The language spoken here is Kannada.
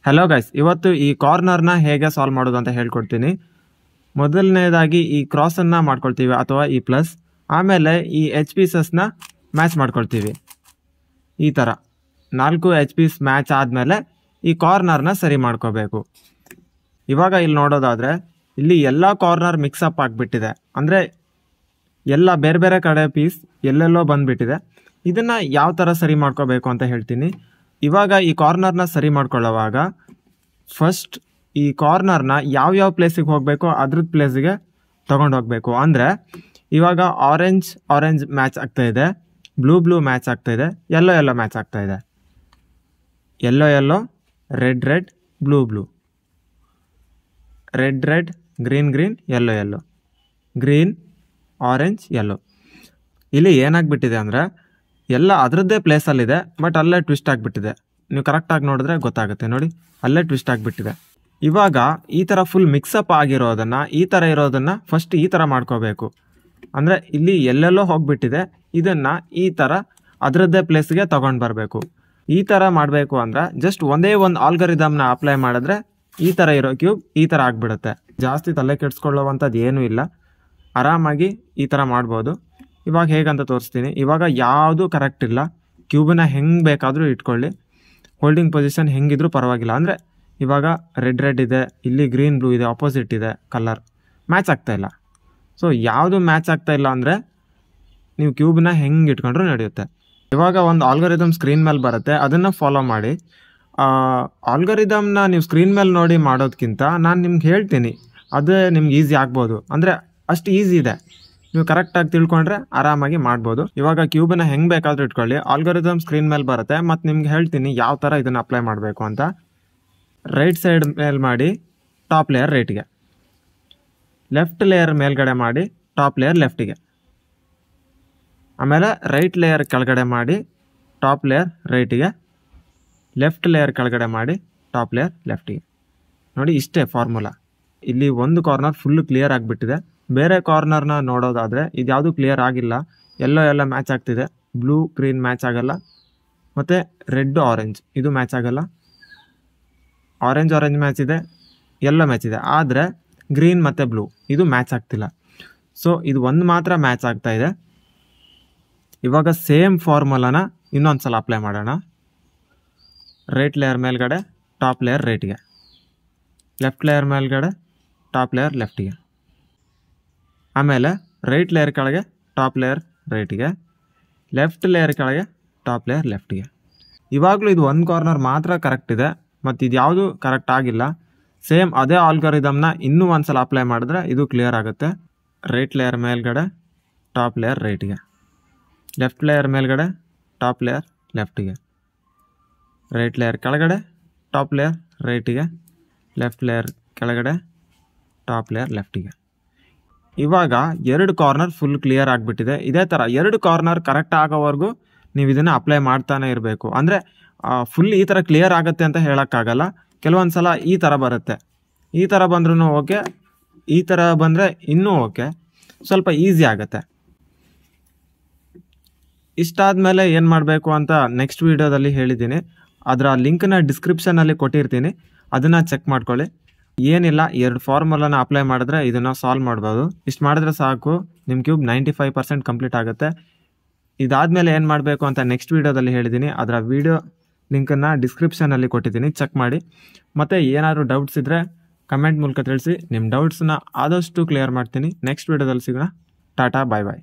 ಹಲೋ ಗೈಸ್, ಇವತ್ತು ಈ ಕಾರ್ನರ್ನ ಹೇಗೆ ಸಾಲ್ವ್ ಮಾಡೋದು ಅಂತ ಹೇಳ್ಕೊಡ್ತೀನಿ. ಮೊದಲನೇದಾಗಿ ಈ ಕ್ರಾಸನ್ನು ಮಾಡ್ಕೊಳ್ತೀವಿ ಅಥವಾ ಈ ಪ್ಲಸ್, ಆಮೇಲೆ ಈ ಎಚ್ ಪೀಸಸ್ನ ಮ್ಯಾಚ್ ಮಾಡ್ಕೊಳ್ತೀವಿ. ಈ ಥರ 4 ಎಚ್ ಪೀಸ್ ಮ್ಯಾಚ್ ಆದಮೇಲೆ ಈ ಕಾರ್ನರ್ನ ಸರಿ ಮಾಡ್ಕೋಬೇಕು. ಇವಾಗ ಇಲ್ಲಿ ನೋಡೋದಾದರೆ ಇಲ್ಲಿ ಎಲ್ಲ ಕಾರ್ನರ್ ಮಿಕ್ಸಪ್ ಆಗಿಬಿಟ್ಟಿದೆ, ಅಂದರೆ ಎಲ್ಲ ಬೇರೆ ಬೇರೆ ಕಡೆ ಪೀಸ್ ಎಲ್ಲೆಲ್ಲೋ ಬಂದುಬಿಟ್ಟಿದೆ. ಇದನ್ನು ಯಾವ ಥರ ಸರಿ ಮಾಡ್ಕೋಬೇಕು ಅಂತ ಹೇಳ್ತೀನಿ. ಇವಾಗ ಈ ಕಾರ್ನರ್ನ ಸರಿ ಮಾಡ್ಕೊಳ್ಳೋವಾಗ ಫಸ್ಟ್ ಈ ಕಾರ್ನರ್ನ ಯಾವ್ಯಾವ ಪ್ಲೇಸಿಗೆ ಹೋಗಬೇಕು ಅದ್ರದ್ದು ಪ್ಲೇಸಿಗೆ ತೊಗೊಂಡು ಹೋಗಬೇಕು. ಅಂದರೆ ಇವಾಗ ಆರೆಂಜ್ ಮ್ಯಾಚ್ ಆಗ್ತಾಯಿದೆ, ಬ್ಲೂ ಮ್ಯಾಚ್ ಆಗ್ತಾಯಿದೆ, ಯೆಲ್ಲೋ ಮ್ಯಾಚ್ ಆಗ್ತಾಯಿದೆ. Yellow red blue red green yellow green orange yellow. ಇಲ್ಲಿ ಏನಾಗ್ಬಿಟ್ಟಿದೆ ಅಂದರೆ ಎಲ್ಲ ಅದರದ್ದೇ ಪ್ಲೇಸಲ್ಲಿದೆ, ಬಟ್ ಅಲ್ಲೇ ಟ್ವಿಸ್ಟ್ ಆಗಿಬಿಟ್ಟಿದೆ. ನೀವು ಕರೆಕ್ಟಾಗಿ ನೋಡಿದ್ರೆ ಗೊತ್ತಾಗುತ್ತೆ. ನೋಡಿ, ಅಲ್ಲೇ ಟ್ವಿಸ್ಟ್ ಆಗಿಬಿಟ್ಟಿದೆ. ಇವಾಗ ಈ ಥರ ಫುಲ್ ಮಿಕ್ಸಪ್ ಆಗಿರೋದನ್ನು, ಈ ಥರ ಇರೋದನ್ನು ಫಸ್ಟ್ ಈ ಥರ ಮಾಡ್ಕೋಬೇಕು. ಅಂದರೆ ಇಲ್ಲಿ ಎಲ್ಲೆಲ್ಲೋ ಹೋಗಿಬಿಟ್ಟಿದೆ, ಇದನ್ನು ಈ ಥರ ಅದರದ್ದೇ ಪ್ಲೇಸ್ಗೆ ತೊಗೊಂಡು ಬರಬೇಕು. ಈ ಥರ ಮಾಡಬೇಕು ಅಂದರೆ ಜಸ್ಟ್ ಒಂದೇ ಒಂದು ಆಲ್ಗರಿದಮ್ನ ಅಪ್ಲೈ ಮಾಡಿದ್ರೆ ಈ ಥರ ಇರೋ ಕ್ಯೂಬ್ ಈ ಥರ ಆಗಿಬಿಡುತ್ತೆ. ಜಾಸ್ತಿ ತಲೆ ಕೆಡಿಸ್ಕೊಳ್ಳುವಂಥದ್ದು ಏನೂ ಇಲ್ಲ, ಆರಾಮಾಗಿ ಈ ಥರ ಮಾಡ್ಬೋದು. ಇವಾಗ ಹೇಗಂತ ತೋರಿಸ್ತೀನಿ. ಇವಾಗ ಯಾವುದು ಕರೆಕ್ಟ್ ಇಲ್ಲ, ಕ್ಯೂಬನ್ನ ಹೆಂಗೆ ಬೇಕಾದರೂ ಇಟ್ಕೊಳ್ಳಿ, ಹೋಲ್ಡಿಂಗ್ ಪೊಸಿಷನ್ ಹೆಂಗಿದ್ರೂ ಪರವಾಗಿಲ್ಲ. ಅಂದರೆ ಇವಾಗ ರೆಡ್ ಇದೆ, ಇಲ್ಲಿ ಗ್ರೀನ್ ಬ್ಲೂ ಇದೆ, ಆಪೋಸಿಟ್ ಇದೆ, ಕಲರ್ ಮ್ಯಾಚ್ ಆಗ್ತಾಯಿಲ್ಲ. ಸೊ ಯಾವುದು ಮ್ಯಾಚ್ ಆಗ್ತಾಯಿಲ್ಲ ಅಂದರೆ ನೀವು ಕ್ಯೂಬನ್ನ ಹೆಂಗೆ ಇಟ್ಕೊಂಡ್ರೂ ನಡೆಯುತ್ತೆ. ಇವಾಗ ಒಂದು ಆಲ್ಗರಿದಮ್ ಸ್ಕ್ರೀನ್ ಮೇಲೆ ಬರುತ್ತೆ, ಅದನ್ನು ಫಾಲೋ ಮಾಡಿ. ಆಲ್ಗರಿದಮ್ನ ನೀವು ಸ್ಕ್ರೀನ್ ಮೇಲೆ ನೋಡಿ ಮಾಡೋದಕ್ಕಿಂತ ನಾನು ನಿಮ್ಗೆ ಹೇಳ್ತೀನಿ, ಅದೇ ನಿಮ್ಗೆ ಈಸಿ ಆಗ್ಬೋದು. ಅಂದರೆ ಅಷ್ಟು ಈಸಿ ಇದೆ, ನೀವು ಕರೆಕ್ಟಾಗಿ ತಿಳ್ಕೊಂಡ್ರೆ ಆರಾಮಾಗಿ ಮಾಡ್ಬೋದು. ಇವಾಗ ಕ್ಯೂಬನ್ನ ಹೆಂಗೆ ಬೇಕಾದರೂ ಇಟ್ಕೊಳ್ಳಿ, ಆಲ್ಗರಿದಮ್ ಸ್ಕ್ರೀನ್ ಮೇಲೆ ಬರುತ್ತೆ. ಮತ್ತು ನಿಮ್ಗೆ ಹೇಳ್ತೀನಿ ಯಾವ ಥರ ಇದನ್ನು ಅಪ್ಲೈ ಮಾಡಬೇಕು ಅಂತ. ರೈಟ್ ಸೈಡ್ ಮೇಲೆ ಮಾಡಿ ಟಾಪ್ ಲೇಯರ್ ರೈಟಿಗೆ, ಲೆಫ್ಟ್ ಲೇಯರ್ ಮೇಲ್ಗಡೆ ಮಾಡಿ ಟಾಪ್ ಲೇಯರ್ ಲೆಫ್ಟಿಗೆ, ಆಮೇಲೆ ರೈಟ್ ಲೇಯರ್ ಕೆಳಗಡೆ ಮಾಡಿ ಟಾಪ್ ಲೇಯರ್ ರೈಟಿಗೆ, ಲೆಫ್ಟ್ ಲೇಯರ್ ಕೆಳಗಡೆ ಮಾಡಿ ಟಾಪ್ ಲೇಯರ್ ಲೆಫ್ಟಿಗೆ. ನೋಡಿ, ಇಷ್ಟೇ ಫಾರ್ಮುಲಾ. ಇಲ್ಲಿ ಒಂದು ಕಾರ್ನರ್ ಫುಲ್ಲು ಕ್ಲಿಯರ್ ಆಗಿಬಿಟ್ಟಿದೆ. ಬೇರೆ ಕಾರ್ನರ್ನ ನೋಡೋದಾದರೆ ಇದು ಯಾವುದೂ ಕ್ಲಿಯರ್ ಆಗಿಲ್ಲ. ಯೆಲ್ಲೋ ಮ್ಯಾಚ್ ಆಗ್ತಿದೆ, ಬ್ಲೂ ಗ್ರೀನ್ ಮ್ಯಾಚ್ ಆಗಲ್ಲ, ಮತ್ತು ರೆಡ್ ಆರೆಂಜ್ ಇದು ಮ್ಯಾಚ್ ಆಗಲ್ಲ. ಆರೆಂಜ್ ಮ್ಯಾಚ್ ಇದೆ, ಯೆಲ್ಲೋ ಮ್ಯಾಚ್ ಇದೆ, ಆದರೆ ಗ್ರೀನ್ ಮತ್ತು ಬ್ಲೂ ಇದು ಮ್ಯಾಚ್ ಆಗ್ತಿಲ್ಲ. ಸೊ ಇದು ಒಂದು ಮಾತ್ರ ಮ್ಯಾಚ್ ಆಗ್ತಾಯಿದೆ. ಇವಾಗ ಸೇಮ್ ಫಾರ್ಮುಲಾನ ಇನ್ನೊಂದು ಸಲ ಅಪ್ಲೈ ಮಾಡೋಣ. ರೈಟ್ ಲೇಯರ್ ಮೇಲ್ಗಡೆ ಟಾಪ್ ಲೇಯರ್ ರೈಟಿಗೆ, ಲೆಫ್ಟ್ ಲೇಯರ್ ಮೇಲ್ಗಡೆ ಟಾಪ್ ಲೇಯರ್ ಲೆಫ್ಟಿಗೆ, ಆಮೇಲೆ ರೈಟ್ ಲೇಯರ್ ಕೆಳಗೆ ಟಾಪ್ ಲೇಯರ್ ರೈಟಿಗೆ, ಲೆಫ್ಟ್ ಲೇಯರ್ ಕೆಳಗೆ ಟಾಪ್ ಲೇಯರ್ ಲೆಫ್ಟಿಗೆ. ಇವಾಗಲೂ ಇದು ಒಂದು ಕಾರ್ನರ್ ಮಾತ್ರ ಕರೆಕ್ಟ್ ಇದೆ, ಮತ್ತು ಇದು ಯಾವುದು ಕರೆಕ್ಟ್ ಆಗಿಲ್ಲ. ಸೇಮ್ ಅದೇ ಆಲ್ಗರಿದಮ್ನ ಇನ್ನೂ ಒಂದು ಸಲ ಅಪ್ಲೈ ಮಾಡಿದ್ರೆ ಇದು ಕ್ಲಿಯರ್ ಆಗುತ್ತೆ. ರೈಟ್ ಲೇಯರ್ ಮೇಲ್ಗಡೆ ಟಾಪ್ ಲೇಯರ್ ರೈಟಿಗೆ, ಲೆಫ್ಟ್ ಲೇಯರ್ ಮೇಲ್ಗಡೆ ಟಾಪ್ ಲೇಯರ್ ಲೆಫ್ಟಿಗೆ, ರೈಟ್ ಲೇಯರ್ ಕೆಳಗಡೆ ಟಾಪ್ ಲೇಯರ್ ರೈಟಿಗೆ, ಲೆಫ್ಟ್ ಲೇಯರ್ ಕೆಳಗಡೆ ಟಾಪ್ ಲೇಯರ್ ಲೆಫ್ಟಿಗೆ. ಇವಾಗ 2 ಕಾರ್ನರ್ ಫುಲ್ ಕ್ಲಿಯರ್ ಆಗಿಬಿಟ್ಟಿದೆ. ಇದೇ ಥರ 2 ಕಾರ್ನರ್ ಕರೆಕ್ಟ್ ಆಗೋವರೆಗೂ ನೀವು ಇದನ್ನು ಅಪ್ಲೈ ಮಾಡ್ತಾನೆ ಇರಬೇಕು. ಅಂದರೆ ಫುಲ್ ಈ ಥರ ಕ್ಲಿಯರ್ ಆಗುತ್ತೆ ಅಂತ ಹೇಳೋಕ್ಕಾಗಲ್ಲ. ಕೆಲವೊಂದು ಸಲ ಈ ಥರ ಬರುತ್ತೆ, ಈ ಥರ ಬಂದ್ರೂ ಓಕೆ, ಈ ಥರ ಬಂದರೆ ಇನ್ನೂ ಓಕೆ, ಸ್ವಲ್ಪ ಈಸಿ ಆಗುತ್ತೆ. ಇಷ್ಟಾದಮೇಲೆ ಏನು ಮಾಡಬೇಕು ಅಂತ ನೆಕ್ಸ್ಟ್ ವೀಡಿಯೋದಲ್ಲಿ ಹೇಳಿದ್ದೀನಿ. ಅದರ ಲಿಂಕ್ನ ಡಿಸ್ಕ್ರಿಪ್ಷನಲ್ಲಿ ಕೊಟ್ಟಿರ್ತೀನಿ, ಅದನ್ನು ಚೆಕ್ ಮಾಡ್ಕೊಳ್ಳಿ. ಏನಿಲ್ಲ, 2 ಫಾರ್ಮುಲಾನ ಅಪ್ಲೈ ಮಾಡಿದ್ರೆ ಇದನ್ನು ಸಾಲ್ವ್ ಮಾಡ್ಬೋದು. ಇಷ್ಟು ಮಾಡಿದ್ರೆ ಸಾಕು, ನಿಮ್ಮ ಕ್ಯೂಬ್ 95% ಕಂಪ್ಲೀಟ್ ಆಗುತ್ತೆ. ಇದಾದಮೇಲೆ ಏನು ಮಾಡಬೇಕು ಅಂತ ನೆಕ್ಸ್ಟ್ ವೀಡಿಯೋದಲ್ಲಿ ಹೇಳಿದ್ದೀನಿ. ಅದರ ವೀಡಿಯೋ ಲಿಂಕನ್ನು ಡಿಸ್ಕ್ರಿಪ್ಷನಲ್ಲಿ ಕೊಟ್ಟಿದ್ದೀನಿ, ಚೆಕ್ ಮಾಡಿ. ಮತ್ತು ಏನಾದರೂ ಡೌಟ್ಸ್ ಇದ್ದರೆ ಕಮೆಂಟ್ ಮೂಲಕ ತಿಳಿಸಿ. ನಿಮ್ಮ ಡೌಟ್ಸನ್ನ ಆದಷ್ಟು ಕ್ಲಿಯರ್ ಮಾಡ್ತೀನಿ. ನೆಕ್ಸ್ಟ್ ವೀಡಿಯೋದಲ್ಲಿ ಸಿಗೋಣ. ಟಾಟಾ, ಬಾಯ್.